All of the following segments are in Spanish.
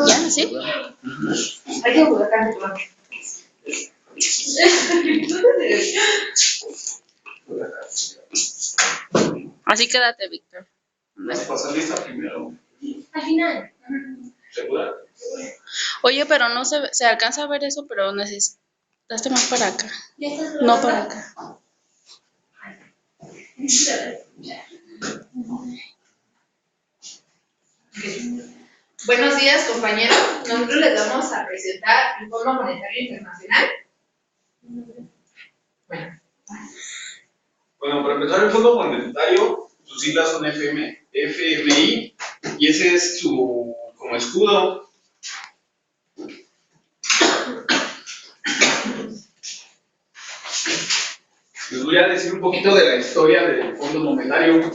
¿Ya? ¿Sí? Hay que jugar carne con Así quédate, Víctor. ¿Vas a pasar lista primero? al final. ¿Segura? Oye, pero no se alcanza a ver eso, pero necesitaste más para acá. ¿Ya estás No para acá. Buenos días, compañeros. Nosotros les vamos a presentar el Fondo Monetario Internacional. Bueno, para empezar, el Fondo Monetario, sus siglas son FMI, y ese es su como escudo. Les voy a decir un poquito de la historia del Fondo Monetario.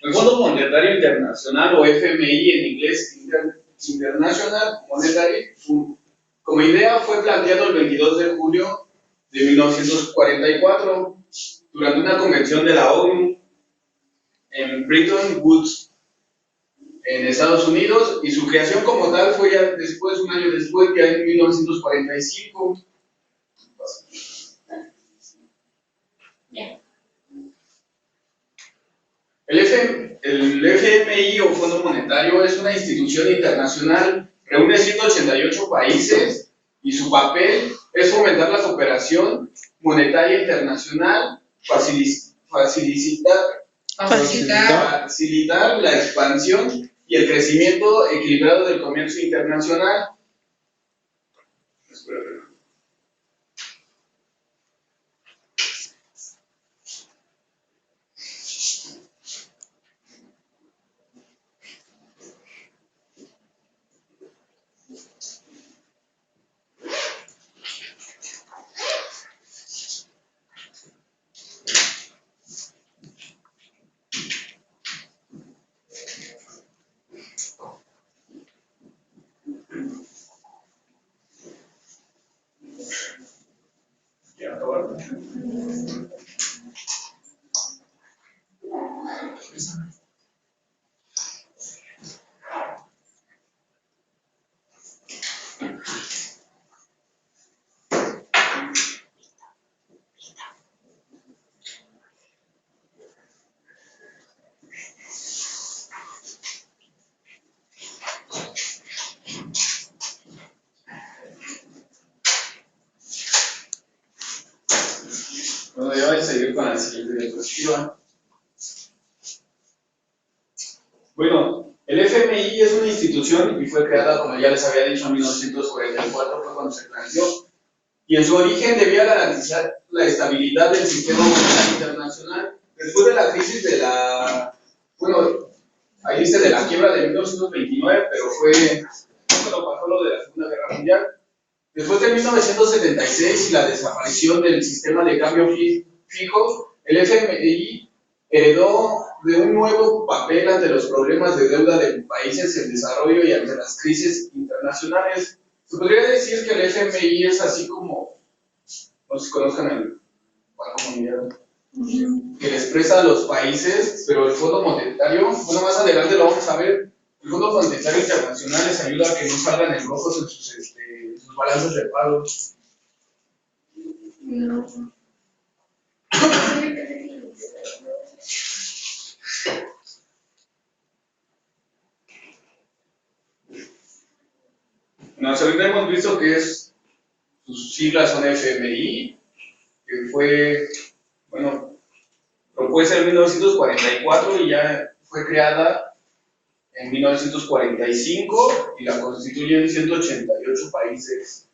El Fondo Monetario Internacional, o FMI en inglés, International Monetary Fund, como idea fue planteado el 22 de julio de 1944 durante una convención de la ONU en Bretton Woods, en Estados Unidos, y su creación como tal fue ya después, un año después, ya en 1945. El FMI o Fondo Monetario es una institución internacional, reúne 188 países y su papel es fomentar la cooperación monetaria internacional, facilitar la expansión y el crecimiento equilibrado del comercio internacional. Ya, acabaron. Bueno, ya voy a seguir con la siguiente diapositiva. Bueno, el FMI es una institución y fue creada, como ya les había dicho, en 1944, fue cuando se planteó, y en su origen debía garantizar la estabilidad del sistema monetario internacional. Después de la crisis de bueno, ahí dice de la quiebra de 1929, pero fue cuando pasó lo de la Segunda Guerra Mundial. Después de 1976 y la desaparición del sistema de cambio fijo, el FMI heredó de un nuevo papel ante los problemas de deuda de países en desarrollo y ante las crisis internacionales. Se podría decir que el FMI es así como, no sé si conozcan el Banco Mundial, que les presta a los países, pero el Fondo Monetario, bueno, más adelante lo vamos a ver, el Fondo Monetario Internacional les ayuda a que no salgan en rojos en sus balanzas de pagos. Ahorita hemos visto que sus siglas son FMI, que fue, bueno, propuesta en 1944 y ya fue creada en 1945 y la constituyen 188 países.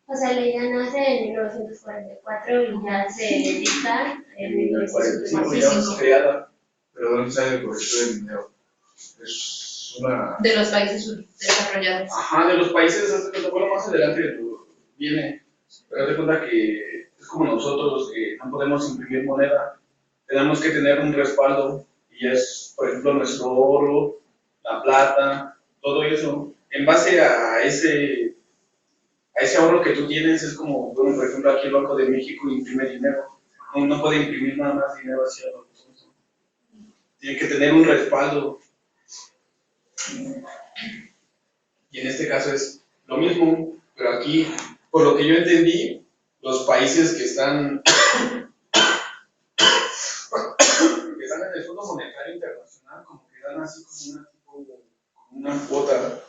O sea, la idea nace en 1944 y ya se dicta en 1945. Ya fue creada, pero no sabe el proyecto de dinero. Es una... De los países desarrollados. Ajá, de los países, bueno, más adelante viene, pero te cuenta que es como nosotros, que no podemos imprimir moneda, tenemos que tener un respaldo, y es, por ejemplo, nuestro oro, la plata, todo eso. En base a ese ahorro que tú tienes, es como, bueno, por ejemplo, aquí el Banco de México imprime dinero, no puede imprimir nada más dinero hacia los. tiene que tener un respaldo. Y en este caso es lo mismo, pero aquí, por lo que yo entendí, los países que están en el Fondo Monetario Internacional como que dan así como una cuota,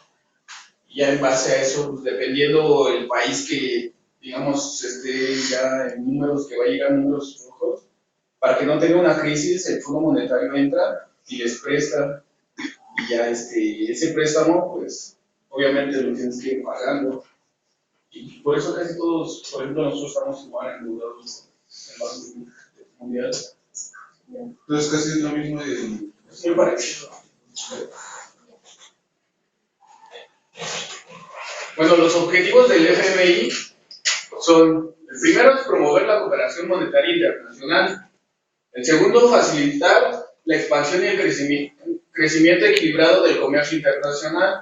y ya en base a eso, pues, dependiendo el país que, digamos, esté ya en números, que va a llegar a números rojos, para que no tenga una crisis, el Fondo Monetario entra y les presta, y ya ese préstamo, pues, obviamente lo tienes que ir pagando. Y por eso casi todos, por ejemplo, nosotros estamos igual endeudados en el Banco Mundial. Entonces casi es lo mismo y Es muy parecido. Bueno, los objetivos del FMI son: el primero es promover la cooperación monetaria internacional; el segundo, facilitar la expansión y el crecimiento equilibrado del comercio internacional,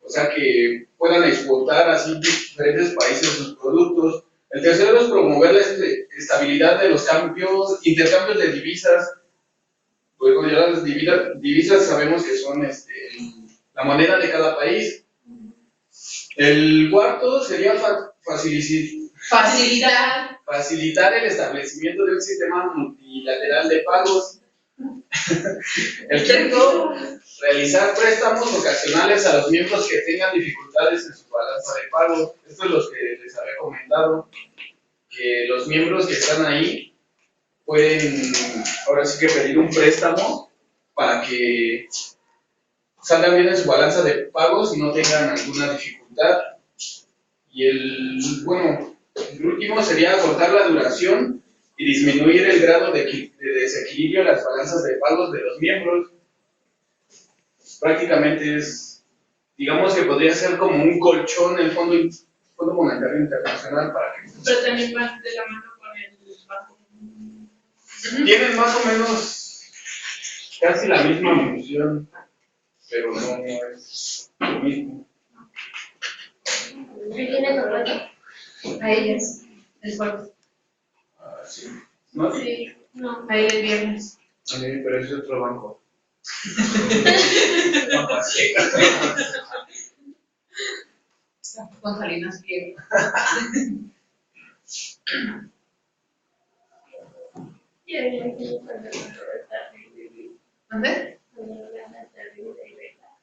o sea que puedan exportar así diferentes países sus productos. El tercero es promover la estabilidad de los intercambios de divisas. Luego ya las divisas sabemos que son la moneda de cada país. El cuarto sería facilitar el establecimiento de un sistema multilateral de pagos. El quinto, realizar préstamos ocasionales a los miembros que tengan dificultades en su balanza de pago. Esto es lo que les había comentado, que los miembros que están ahí pueden ahora sí que pedir un préstamo para que salgan bien en su balanza de pagos y no tengan alguna dificultad. Y el último sería acortar la duración y disminuir el grado de desequilibrio en las balanzas de pagos de los miembros. Prácticamente digamos que podría ser como un colchón el Fondo Monetario Internacional para que... Pero también va de la mano con el banco. Tienen más o menos casi la misma función, pero no es lo mismo. ¿Qué tiene contrato? A ellas, el jueves. Sí. ¿No? Sí, No. a él el viernes. sí, pero es otro banco. Banco Azteca. Con Salinas Pliego. ¿Dónde?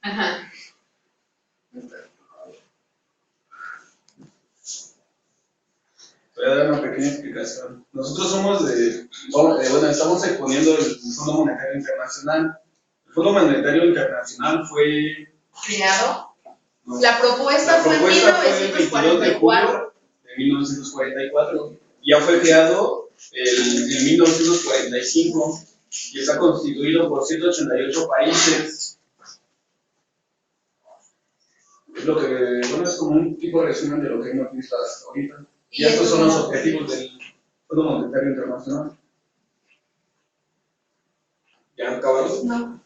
Ajá. Voy a dar una pequeña explicación. Nosotros estamos exponiendo el Fondo Monetario Internacional. El Fondo Monetario Internacional fue Creado. no, La propuesta fue en el 22 de 1944. julio de 1944. Ya fue creado en 1945 y está constituido por 188 países. Es lo que, es como un tipo de resumen de lo que hemos visto hasta ahorita. Y estos son los objetivos del Fondo Monetario Internacional. ¿Ya acabaron? No.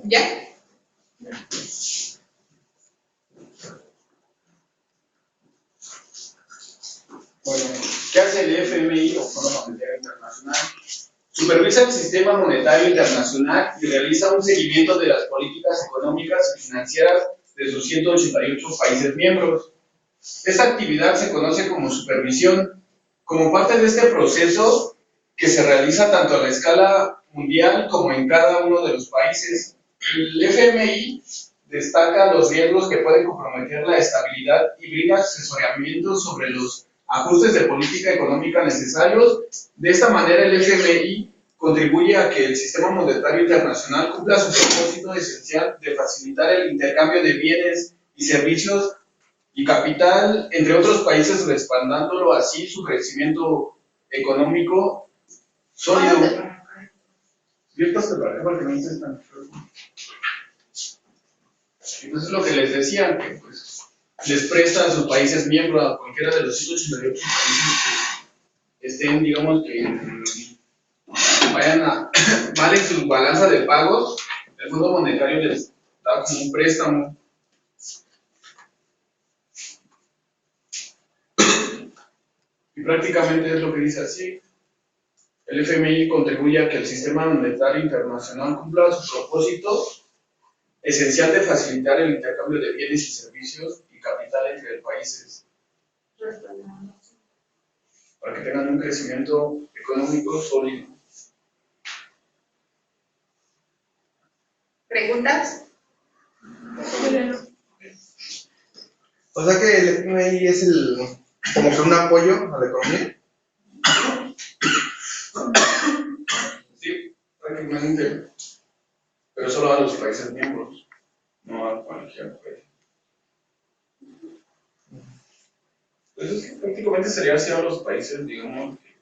¿Ya? Bueno, ¿qué hace el FMI o Fondo Monetario Internacional? Supervisa el sistema monetario internacional y realiza un seguimiento de las políticas económicas y financieras de sus 188 países miembros. Esta actividad se conoce como supervisión. Como parte de este proceso, que se realiza tanto a la escala mundial como en cada uno de los países, el FMI destaca los riesgos que pueden comprometer la estabilidad y brinda asesoramiento sobre los ajustes de política económica necesarios. De esta manera, el FMI contribuye a que el sistema monetario internacional cumpla su propósito esencial de facilitar el intercambio de bienes y servicios y capital entre otros países, respaldándolo así su crecimiento económico sólido. Entonces lo que les decía, que pues les presta a sus países miembros, a cualquiera de los 188 países que estén, digamos, que vayan a mal en su balanza de pagos, el Fondo Monetario les da como un préstamo. Y prácticamente es lo que dice así. El FMI contribuye a que el sistema monetario internacional cumpla su propósito esencial de facilitar el intercambio de bienes y servicios y capital entre países, para que tengan un crecimiento económico sólido. ¿Preguntas? O sea que el FMI es como que un apoyo a la economía. Sí, prácticamente, pero solo a los países miembros, no a cualquier país. Entonces, prácticamente sería así a los países, digamos, que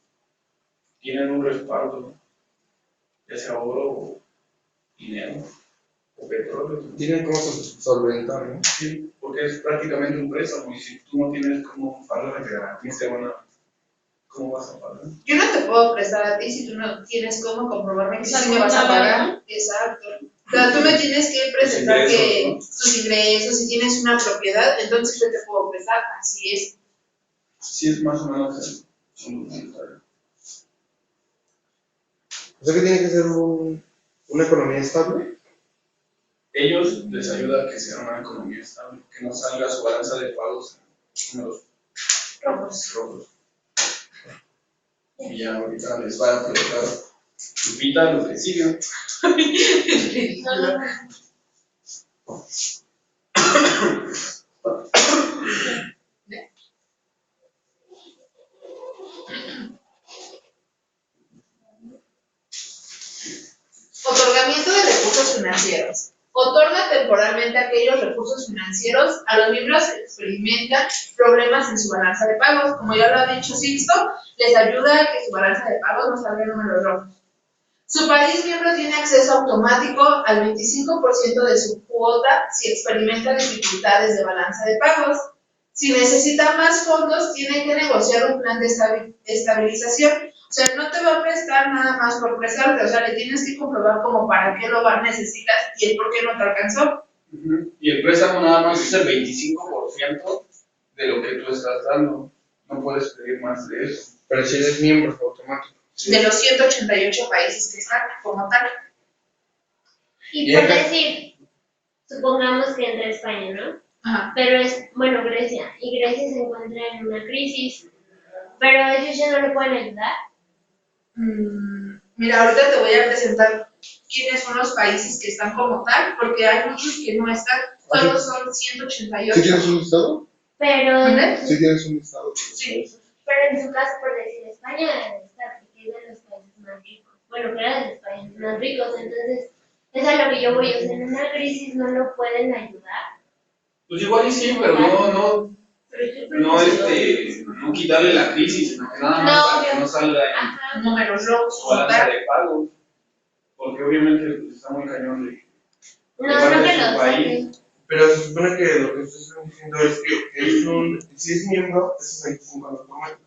tienen un respaldo, ya sea oro o dinero o petróleo. Tienen cómo solventar, ¿no? Sí, porque es prácticamente un préstamo y si tú no tienes cómo pagar de garantía, ¿cómo vas a pagar? Yo no te puedo prestar a ti si tú no tienes cómo comprobarme que sí me vas a pagar. Exacto. O sea, tú me tienes que presentar que tus ingresos, si tienes una propiedad, entonces yo te puedo prestar. Así es. Sí, es más o menos el Fondo Monetario. O sea que tiene que ser una economía estable. Ellos les ayuda a que sea una economía estable, que no salga su balanza de pagos en números rojos. Y ya ahorita les va a preguntar Lupita lo que sigue. Otorgamiento de recursos financieros. Otorga temporalmente aquellos recursos financieros a los miembros que experimentan problemas en su balanza de pagos. Como ya lo ha dicho Sixto, les ayuda a que su balanza de pagos no salga en números rojos. Su país miembro tiene acceso automático al 25% de su cuota si experimenta dificultades de balanza de pagos. Si necesita más fondos, tiene que negociar un plan de estabilización. O sea, no te va a prestar nada más por prestarte, o sea, le tienes que comprobar como para qué lo necesitas y el por qué no te alcanzó. Y el préstamo nada más es el 25% de lo que tú estás dando. No puedes pedir más de eso. Pero si eres miembro automático. De los 188 países que están como tal. Y por decir, supongamos que entra España, ¿no? Ajá. Pero es, bueno, Grecia, y Grecia se encuentra en una crisis, pero ellos ya no le pueden ayudar. Mira, ahorita te voy a presentar quiénes son los países que están como tal, porque hay muchos que no están, solo son 188. ¿Sí tienes un listado? Pero, Sí tienes un listado. Sí. pero en su caso, por decir, España está, porque es de los países más ricos. Bueno, que era de los países más ricos, entonces, eso es a lo que yo voy, o sea, en una crisis no lo pueden ayudar. Pues igual y sí, pero no quitarle la crisis, sino que nada más para que no salga en Números rojos, su balanza de pagos. Porque obviamente pues, está muy cañón de No parte que de su lo país. saquen. Pero se supone que lo que ustedes están diciendo es que si es miembro, es 25 automático.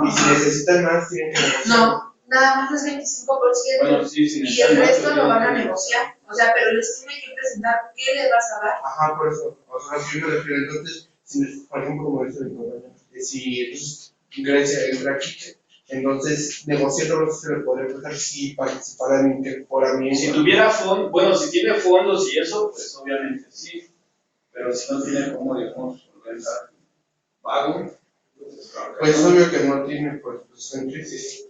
Y si necesitan más, tienen que negociar. No, nada más es 25%. Bueno, sí, sí, Y el resto lo van a negociar. O sea, pero les tiene que presentar qué les vas a dar. Ajá, por eso. O sea, yo me refiero. Entonces, por ejemplo, como dice mi compañero, que si entonces Grecia entra aquí, entonces negociando se le podría empezar si participara en incorporamiento. Si tuviera fondos, bueno, si tiene fondos y eso, pues obviamente sí. Pero si no tiene cómo, digamos, organizar pago, Pues Pues es obvio que no tiene, pues en crisis.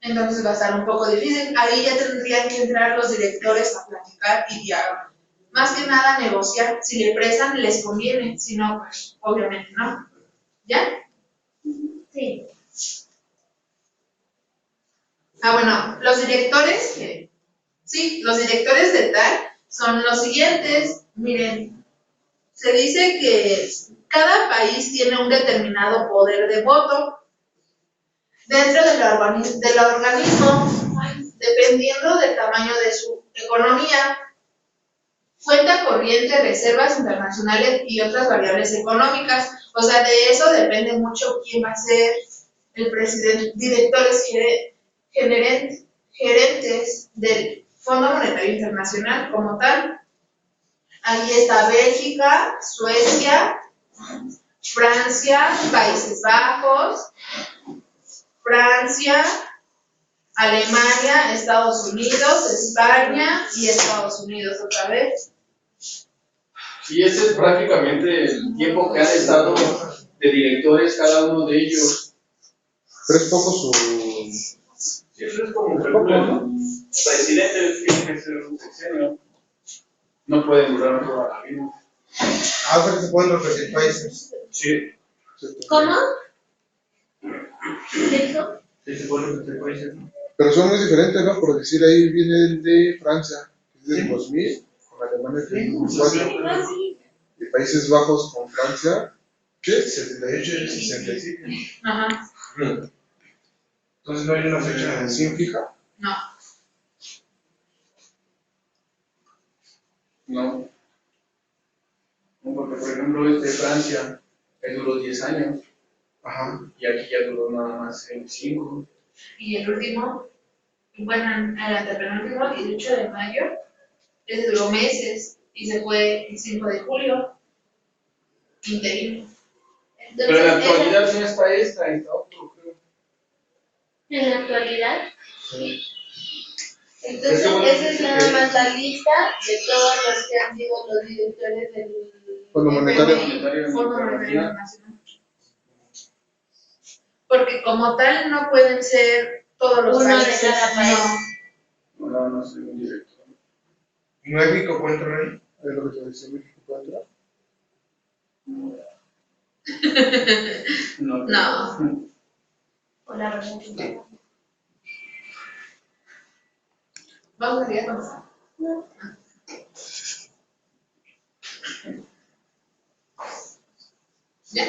Entonces va a estar un poco difícil. Ahí ya tendrían que entrar los directores a platicar y dialogar. Más que nada negociar. Si le prestan, les conviene. Si no, pues obviamente no. ¿Ya? Sí. Bueno, los directores, los directores de TAC son los siguientes. Miren, se dice que cada país tiene un determinado poder de voto dentro del organismo, dependiendo del tamaño de su economía, cuenta corriente, reservas internacionales y otras variables económicas. O sea, de eso depende mucho quién va a ser el presidente, directores gerentes del Fondo Monetario Internacional como tal. Aquí está Bélgica, Suecia, Francia, Países Bajos, Francia, Alemania, Estados Unidos, España y Estados Unidos otra vez. Y ese es prácticamente el tiempo que han estado de directores cada uno de ellos. Pero es poco su... Sí, eso es como que el presidente tiene que ser un sexenio. No pueden durar toda la vida. O sea, que se pueden repetir países. Sí. ¿Cómo? ¿Qué dijo? Sí, se pueden repetir países, ¿no? Pero son muy diferentes, ¿no? Por decir, ahí viene el de Francia, que es del 2000, con Alemania que es del 2004, y Países Bajos con Francia, ¿qué? 78 y 65. Ajá. Entonces no hay una fecha sin fija. No. No. Porque, por ejemplo, Francia, él duró 10 años. Ajá. Y aquí ya duró nada más 5. Y el último, bueno, el antepenúltimo, 18 de mayo, ese duró meses y se fue el 5 de julio, interino. Pero en la Entonces, actualidad no está está otro, creo. En la actualidad. entonces Es que bueno, esa es nada más la lista de todos los que han sido los directores del Fondo Monetario. Fondo Monetario Internacional. Porque como tal no pueden ser todos los Uno de países. cada país. No soy un director. ¿México cuenta ahí? Es lo que te decía, ¿México cuenta? No. No. O la verdad que no. Vamos a ir a comenzar. ¿Ya?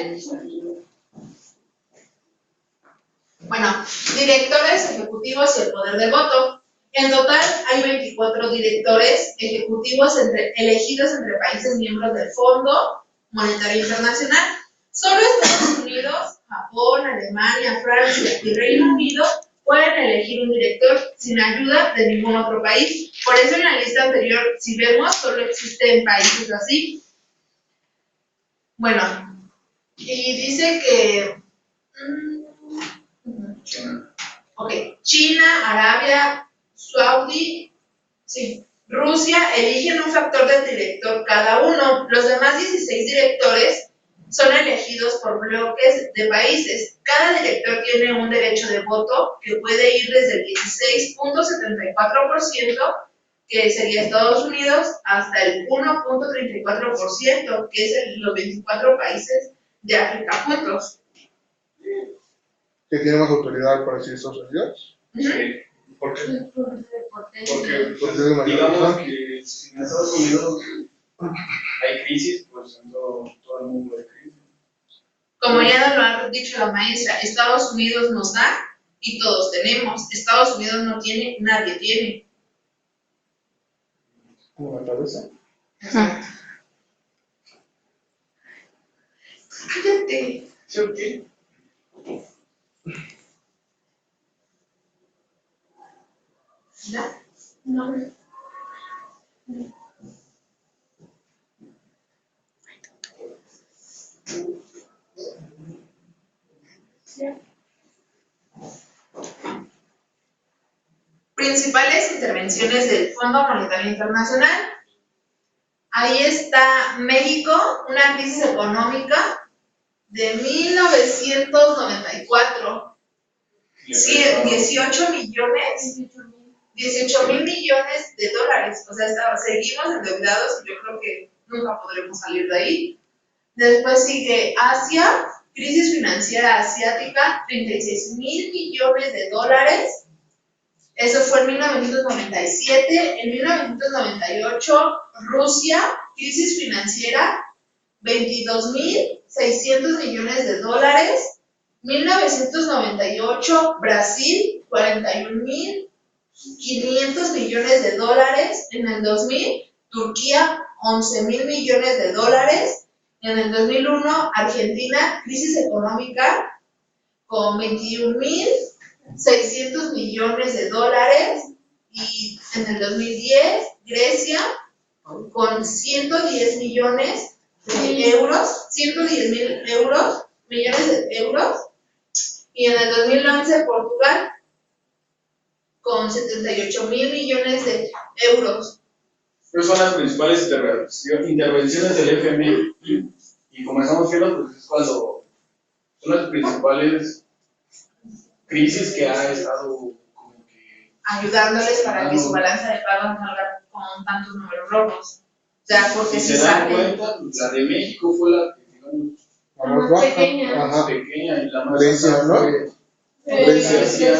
Bueno, directores ejecutivos y el poder de voto. En total hay 24 directores ejecutivos elegidos entre países miembros del Fondo Monetario Internacional. Solo Estados Unidos, Japón, Alemania, Francia y Reino Unido pueden elegir un director sin ayuda de ningún otro país. Por eso en la lista anterior, si vemos, solo existen países así. Bueno, y dice que ok, China, Arabia, Rusia eligen un factor del director cada uno. Los demás 16 directores son elegidos por bloques de países. Cada director tiene un derecho de voto que puede ir desde el 16.74%, que sería Estados Unidos, hasta el 1.34%, que es los 24 países de África juntos. ¿Que tiene más autoridad para decir Estados Unidos? Sí. ¿Por qué? Porque Porque es de mayor digamos razón. que si en Estados Unidos hay crisis, pues en todo el mundo hay crisis. Como ya nos lo ha dicho la maestra, Estados Unidos nos da y todos tenemos. Estados Unidos no tiene, nadie tiene. Como la cabeza. Cállate. ¿Sí o qué? ¿Ya? No. Principales intervenciones del Fondo Monetario Internacional. Ahí está México, una crisis económica de 1994. 18 mil millones de dólares. O sea, seguimos endeudados y yo creo que nunca podremos salir de ahí. Después sigue Asia, crisis financiera asiática, 36 mil millones de dólares. Eso fue en 1997. En 1998, Rusia, crisis financiera, 22.600 millones de dólares. 1998, Brasil, 41.500 millones de dólares. En el 2000, Turquía, 11.000 millones de dólares. En el 2001, Argentina, crisis económica, con 21.600 millones de dólares. Y en el 2010, Grecia, con 110 millones de euros, 110.000 euros, millones de euros. Y en el 2011, Portugal, con 78.000 millones de euros. Esas son las principales intervenciones del FMI. Y como estamos viendo, pues es cuando son las principales crisis que ha estado como que ayudándoles para que su balanza de pagos no salga con tantos números rojos. O sea, porque si si se dan sale. cuenta, pues, la de México fue la que, digamos, La más baja. pequeña. más Ajá. pequeña y la más Grecia, alta ¿no? fue Grecia. Grecia.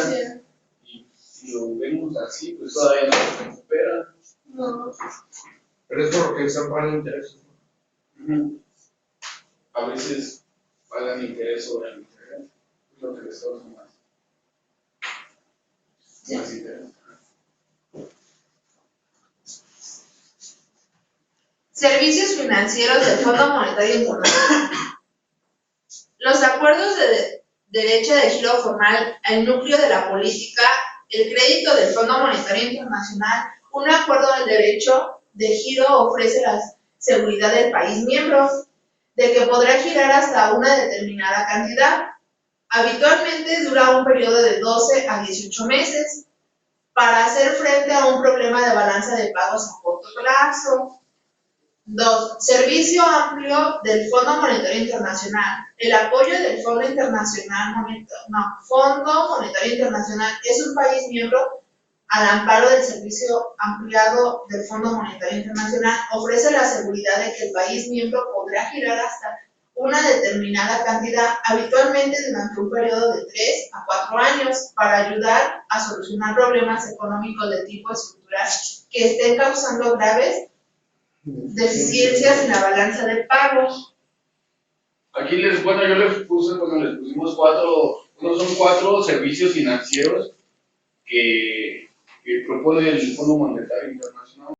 Y si lo vemos así, pues todavía no se recupera. No. Pero es porque están pagando intereses. A veces pagan interés sobre el interés, es lo que les causa más interés. Servicios financieros del Fondo Monetario Internacional. Los acuerdos de derecha de giro formal, el núcleo de la política, el crédito del Fondo Monetario Internacional, un acuerdo del derecho de giro ofrece la seguridad del país miembro de que podrá girar hasta una determinada cantidad. Habitualmente dura un periodo de 12 a 18 meses para hacer frente a un problema de balanza de pagos a corto plazo. 2. Servicio amplio del Fondo Monetario Internacional. El apoyo del Fondo Monetario Internacional es un país miembro al amparo del servicio ampliado del Fondo Monetario Internacional. Ofrece la seguridad de que el país miembro podrá girar hasta una determinada cantidad, habitualmente durante un periodo de 3 a 4 años, para ayudar a solucionar problemas económicos de tipo estructural que estén causando graves deficiencias en la balanza de pagos. Aquí yo les puse, cuando les pusimos son cuatro servicios financieros que propone el Fondo Monetario Internacional.